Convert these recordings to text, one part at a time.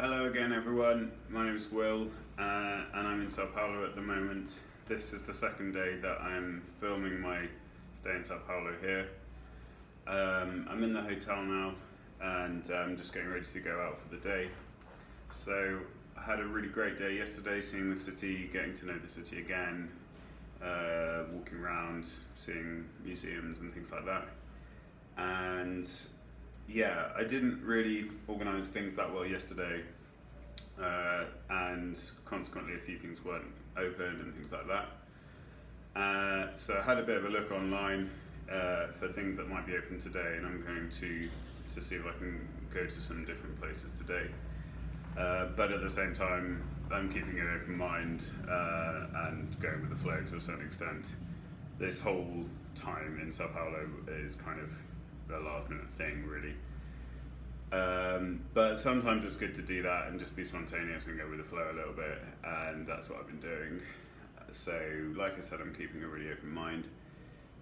Hello again everyone, my name is Will and I'm in São Paulo at the moment. This is the second day that I'm filming my stay in São Paulo here. I'm in the hotel now and I'm just getting ready to go out for the day. So I had a really great day yesterday, seeing the city, getting to know the city again, walking around, seeing museums and things like that. And yeah, I didn't really organise things that well yesterday, and consequently a few things weren't open and things like that. So I had a bit of a look online for things that might be open today, and I'm going to see if I can go to some different places today. But at the same time, I'm keeping an open mind and going with the flow to a certain extent. This whole time in São Paulo is kind of a last minute thing really, but sometimes it's good to do that and just be spontaneous and go with the flow a little bit, and that's what I've been doing. So like I said, I'm keeping a really open mind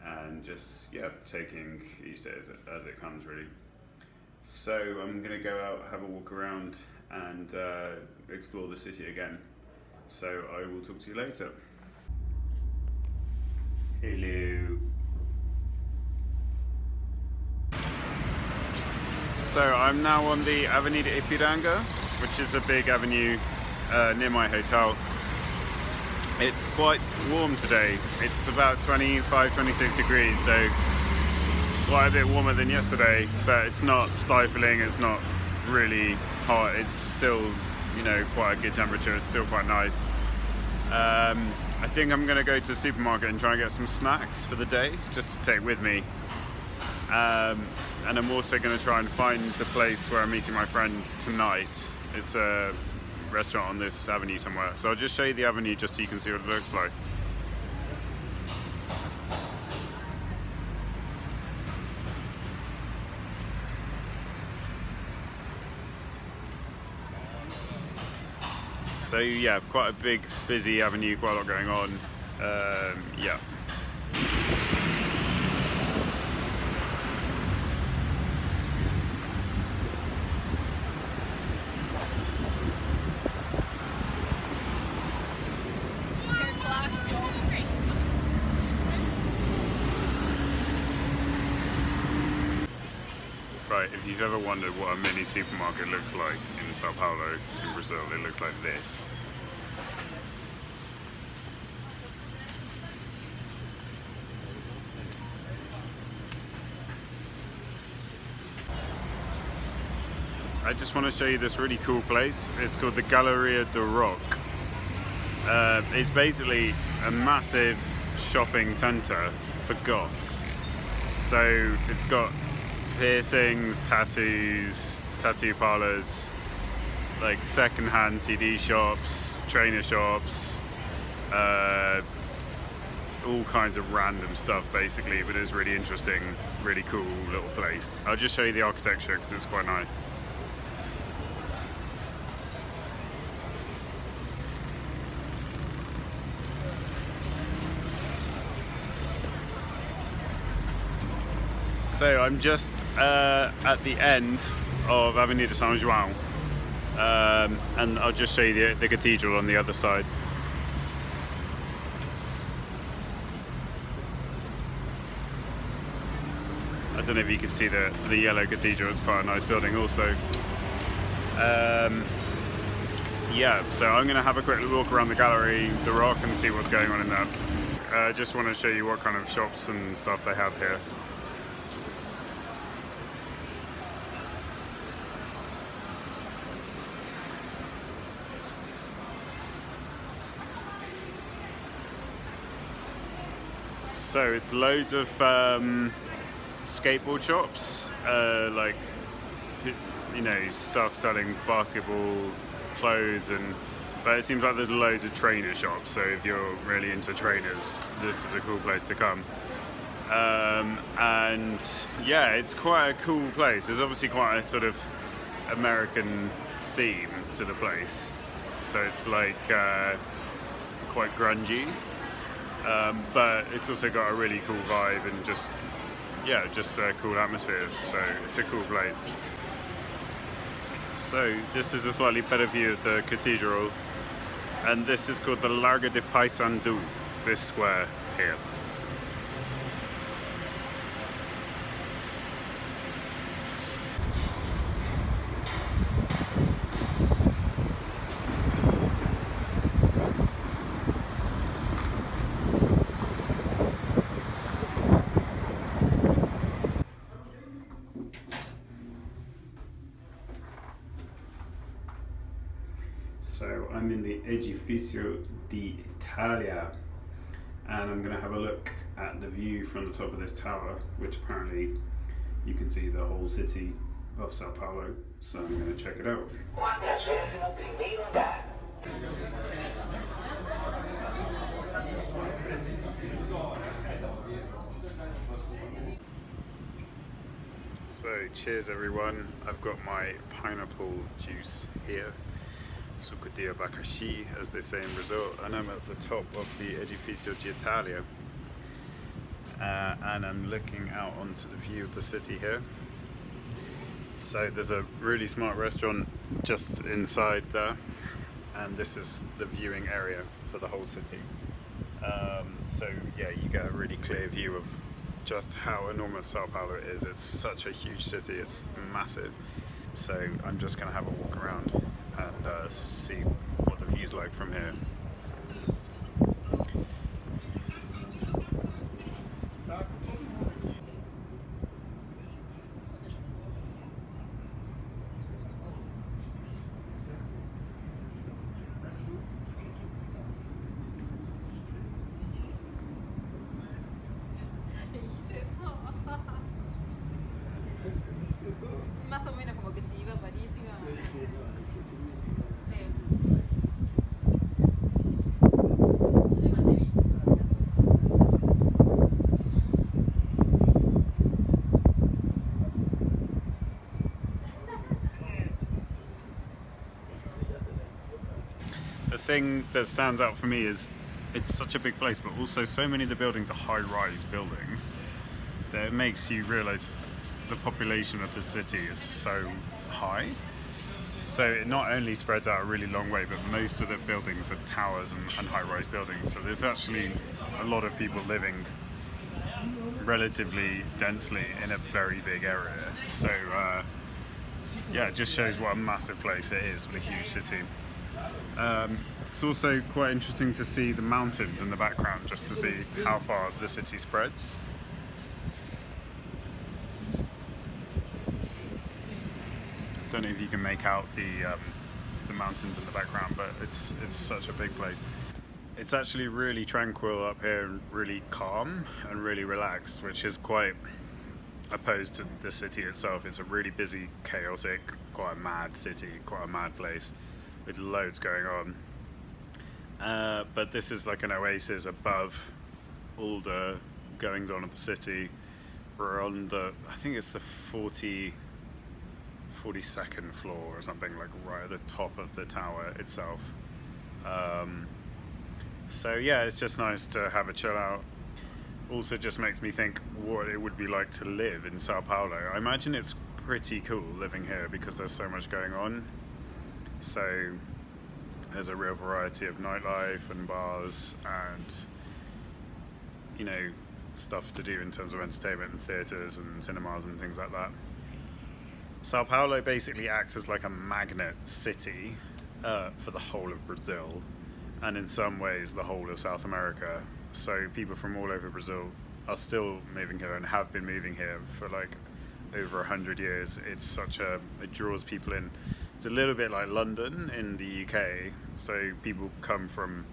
and just taking each day as it comes really. So I'm gonna go out, have a walk around and explore the city again. So I will talk to you later. Hello. So I'm now on the Avenida Ipiranga, which is a big avenue near my hotel. It's quite warm today. It's about 25-26 degrees, so quite a bit warmer than yesterday, but it's not stifling, it's not really hot. It's still, quite a good temperature. It's still quite nice. I think I'm gonna go to the supermarket and try and get some snacks for the day, just to take with me. And I'm also going to try and find the place where I'm meeting my friend tonight. It's a restaurant on this avenue somewhere. So I'll just show you the avenue just so you can see what it looks like. So yeah, quite a big, busy avenue, quite a lot going on. Yeah. Right, if you've ever wondered what a mini supermarket looks like in São Paulo, in Brazil, it looks like this. I just want to show you this really cool place. It's called the Galeria do Rock. It's basically a massive shopping centre for goths. So it's got piercings, tattoos, tattoo parlours, like second-hand CD shops, trainer shops, all kinds of random stuff basically, but it's really interesting, really cool little place. I'll just show you the architecture because it's quite nice. So I'm just at the end of Avenida São João, and I'll just show you the cathedral on the other side. I don't know if you can see the yellow cathedral. It's quite a nice building also. Yeah, so I'm going to have a quick walk around the gallery, the rock, and see what's going on in there. I just want to show you what kind of shops and stuff they have here. So it's loads of skateboard shops, like stuff selling basketball, clothes, but it seems like there's loads of trainer shops. So if you're really into trainers, this is a cool place to come. And yeah, it's quite a cool place. There's obviously quite a sort of American theme to the place. So it's like quite grungy. But it's also got a really cool vibe and just a cool atmosphere, so it's a cool place. So this is a slightly better view of the cathedral, and this is called the Largo de Paysandú, this square here. So I'm in the Edificio Italia, and I'm going to have a look at the view from the top of this tower, which apparently you can see the whole city of Sao Paulo, so I'm going to check it out. So cheers everyone, I've got my pineapple juice here. Suco di abacaxi, as they say in Brazil, and I'm at the top of the Edificio Italia, and I'm looking out onto the view of the city here. So there's a really smart restaurant just inside there, and this is the viewing area for the whole city. So yeah, you get a really clear view of just how enormous Sao Paulo is. It's such a huge city, it's massive. So I'm just going to have a walk around and see what the view's like from here. Más o menos como que si iba a París, iba a... Sí. The thing that stands out for me is it's such a big place, but also so many of the buildings are high-rise buildings that it makes you realise the population of the city is so high. So it not only spreads out a really long way, but most of the buildings are towers and high-rise buildings. So there's actually a lot of people living relatively densely in a very big area. So yeah, it just shows what a massive place it is with a huge city. It's also quite interesting to see the mountains in the background, just to see how far the city spreads. Don't know if you can make out the mountains in the background, but it's such a big place. It's actually really tranquil up here and really calm and really relaxed, which is quite opposed to the city itself. It's a really busy, chaotic, quite a mad city, quite a mad place with loads going on. But this is like an oasis above all the goings on of the city. We're on the, I think it's the 42nd floor or something, like right at the top of the tower itself. So yeah, it's just nice to have a chill out. Also just makes me think what it would be like to live in Sao Paulo. I imagine it's pretty cool living here because there's so much going on. So there's a real variety of nightlife and bars and, you know, stuff to do in terms of entertainment and theatres and cinemas and things like that. Sao Paulo basically acts as like a magnet city for the whole of Brazil, and in some ways the whole of South America. So people from all over Brazil are still moving here and have been moving here for like over 100 years. It's such a, it draws people in. It's a little bit like London in the UK, so people come from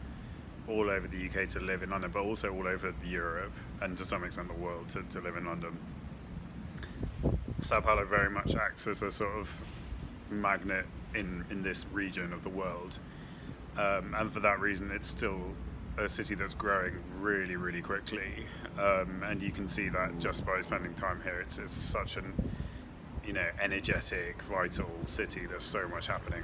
all over the UK to live in London, but also all over Europe and to some extent the world to live in London. Sao Paulo very much acts as a sort of magnet in this region of the world, and for that reason it's still a city that's growing really, really quickly, and you can see that just by spending time here. It's such an, you know, energetic, vital city. There's so much happening.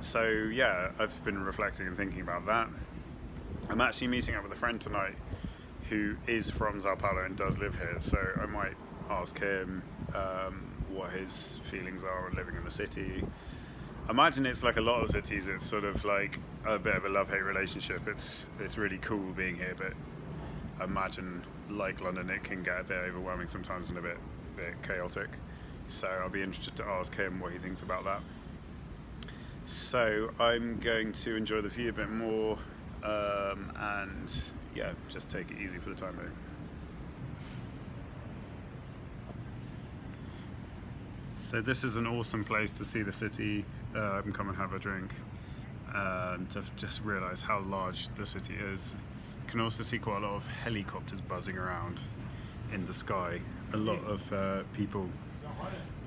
So yeah, I've been reflecting and thinking about that. I'm actually meeting up with a friend tonight who is from Sao Paulo and does live here, so I might ask him what his feelings are on living in the city. I imagine it's like a lot of cities, it's sort of like a bit of a love-hate relationship. It's really cool being here, but I imagine, like London, it can get a bit overwhelming sometimes and a bit chaotic. So I'll be interested to ask him what he thinks about that. So I'm going to enjoy the view a bit more, and yeah, just take it easy for the time being. So this is an awesome place to see the city and come and have a drink, and to just realise how large the city is. You can also see quite a lot of helicopters buzzing around in the sky. A lot of people,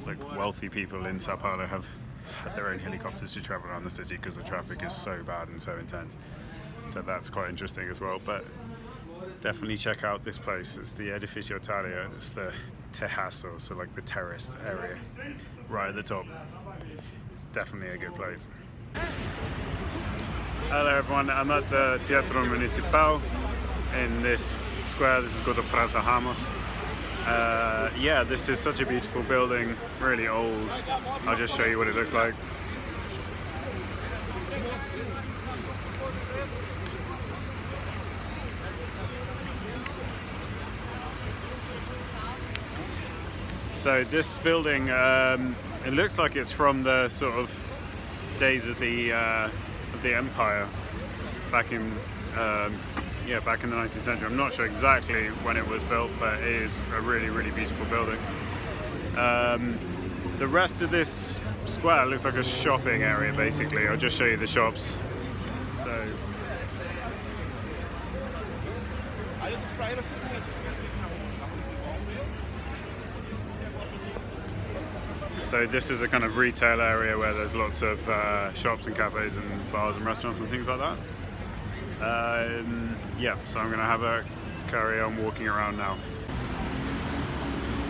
like wealthy people in São Paulo, have their own helicopters to travel around the city because the traffic is so bad and so intense. So that's quite interesting as well. But definitely check out this place. It's the Edificio Italia. It's the terrazzo, so like the terrace area, right at the top. Definitely a good place. Hello everyone, I'm at the Teatro Municipal in this square. This is called the Praça Ramos. Yeah, this is such a beautiful building, really old. I'll just show you what it looks like. So this building, it looks like it's from the sort of days of the Empire, back in back in the 19th century. I'm not sure exactly when it was built, but it is a really beautiful building. The rest of this square looks like a shopping area basically. I'll just show you the shops. So this is a kind of retail area where there's lots of shops and cafes and bars and restaurants and things like that. Yeah, so I'm going to have a carry on walking around now.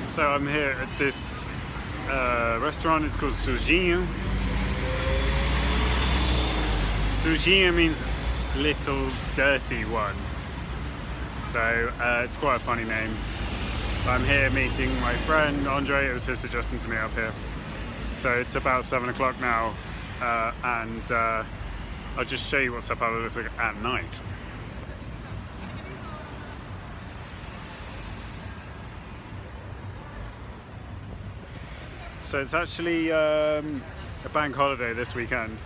So I'm here at this restaurant. It's called Sujinho. Sujinho means little dirty one. So it's quite a funny name. I'm here meeting my friend Andre. It was his suggestion to me up here. So it's about 7 o'clock now, and I'll just show you what São Paulo looks like at night. So it's actually a bank holiday this weekend.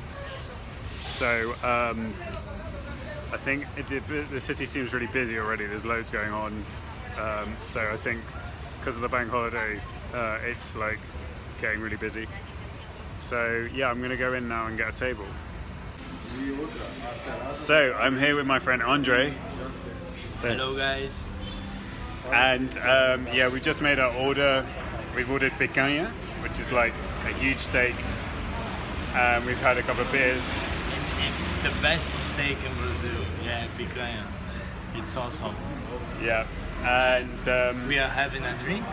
So I think the city seems really busy already. There's loads going on. So I think because of the bank holiday, it's like getting really busy. So yeah, I'm gonna go in now and get a table. So I'm here with my friend Andre. So, hello guys. And yeah, we just made our order. We've ordered picanha, which is like a huge steak. We've had a couple of beers. It's the best steak in Brazil. Yeah, picanha. It's awesome. Yeah, and we are having a drink.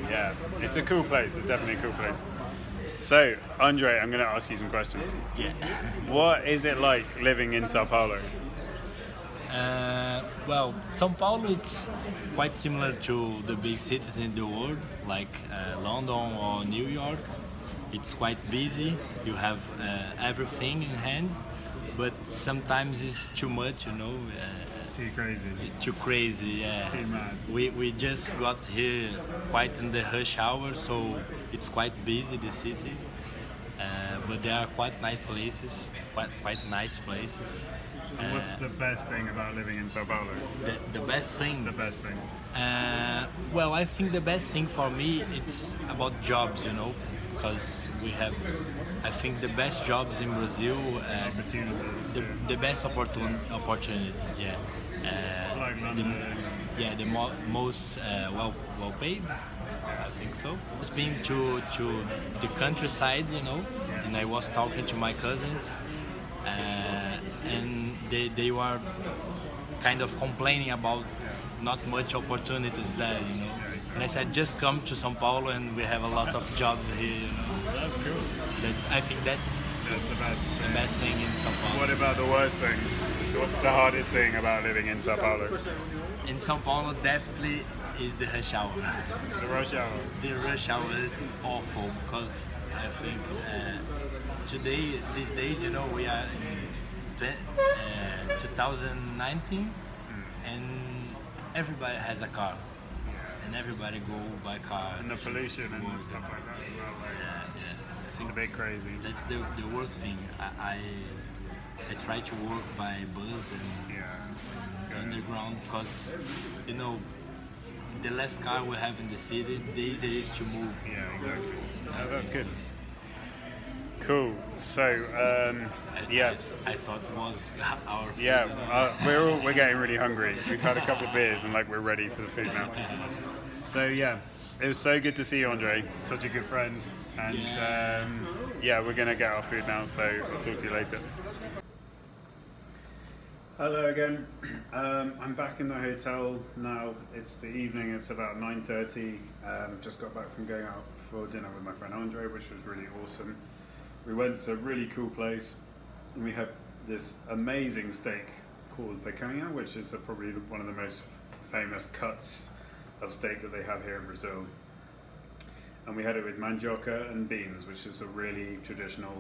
Yeah, it's a cool place. It's definitely a cool place. So, Andre, I'm going to ask you some questions. Yeah. What is it like living in São Paulo? Well, São Paulo it's quite similar to the big cities in the world, like London or New York. It's quite busy. You have everything in hand, but sometimes it's too much, you know. Too crazy. Too crazy, yeah. Too mad. We just got here quite in the rush hour, so it's quite busy, the city. But there are quite nice places, quite nice places. And what's the best thing about living in São Paulo? The best thing? The best thing. Well, I think the best thing for me, it's about jobs, you know, because we have, I think, the best jobs in Brazil. Opportunities. The best opportunities, yeah. It's like London. The most well paid, I think so. Just been to the countryside, you know, and I was talking to my cousins, and they were kind of complaining about not much opportunities there, you know. And I said, just come to São Paulo and we have a lot of jobs here, you know. That's cool. I think that's the best thing in São Paulo. What about the worst thing? What's the hardest thing about living in São Paulo? In São Paulo, definitely is the rush hour. The rush hour. The rush hour is awful because I think today, these days, you know, we are in 2019 and everybody has a car. And everybody go by car. And the pollution and stuff like that as well. Like, I think it's a bit crazy. That's the worst thing. I try to work by bus and underground because, you know, the less car we have in the city, the easier it is to move. Yeah, exactly. Oh, that's good. Cool. So, I thought it was our food. Yeah, we're getting really hungry. We've had a couple of beers and like we're ready for the food now. So yeah, it was so good to see you, Andre. Such a good friend. And we're gonna get our food now. So I'll talk to you later. Hello again. I'm back in the hotel now. It's the evening. It's about 9:30. Just got back from going out for dinner with my friend Andre, which was really awesome. We went to a really cool place and we had this amazing steak called picanha, which is probably one of the most famous cuts of steak that they have here in Brazil. And we had it with mandioca and beans, which is a really traditional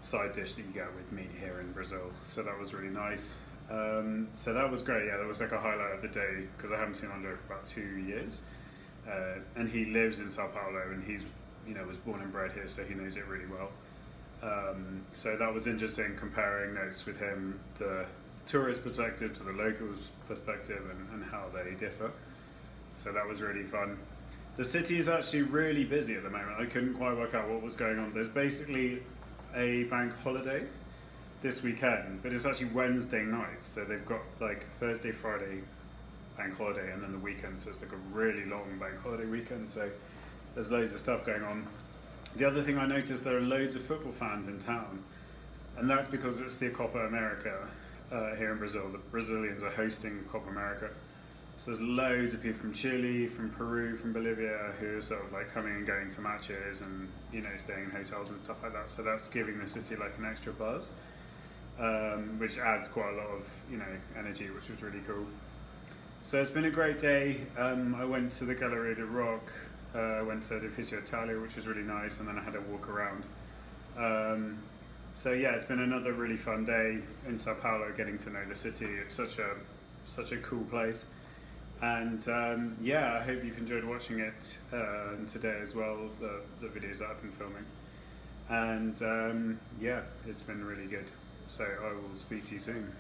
side dish that you get with meat here in Brazil. So that was really nice. So that was great. Yeah, that was like a highlight of the day because I haven't seen Andre for about 2 years. And he lives in Sao Paulo and he's, you know, was born and bred here, so he knows it really well. So that was interesting comparing notes with him, the tourist perspective to the locals perspective and how they differ. So that was really fun. The city is actually really busy at the moment. I couldn't quite work out what was going on. There's basically a bank holiday this weekend, but it's actually Wednesday night. So they've got like Thursday, Friday bank holiday and then the weekend. So it's like a really long bank holiday weekend. So there's loads of stuff going on. The other thing I noticed, there are loads of football fans in town. And that's because it's the Copa America here in Brazil. The Brazilians are hosting Copa America. So there's loads of people from Chile, from Peru, from Bolivia who are sort of like coming and going to matches and, you know, staying in hotels and stuff like that. So that's giving the city like an extra buzz, which adds quite a lot of, you know, energy, which was really cool. So it's been a great day. I went to the Galleria de Rock, went to Edificio Italia, which was really nice, and then I had a walk around. So yeah, it's been another really fun day in Sao Paulo, getting to know the city. It's such a cool place. And yeah, I hope you've enjoyed watching it today as well, the videos that I've been filming. And yeah, it's been really good. So I will speak to you soon.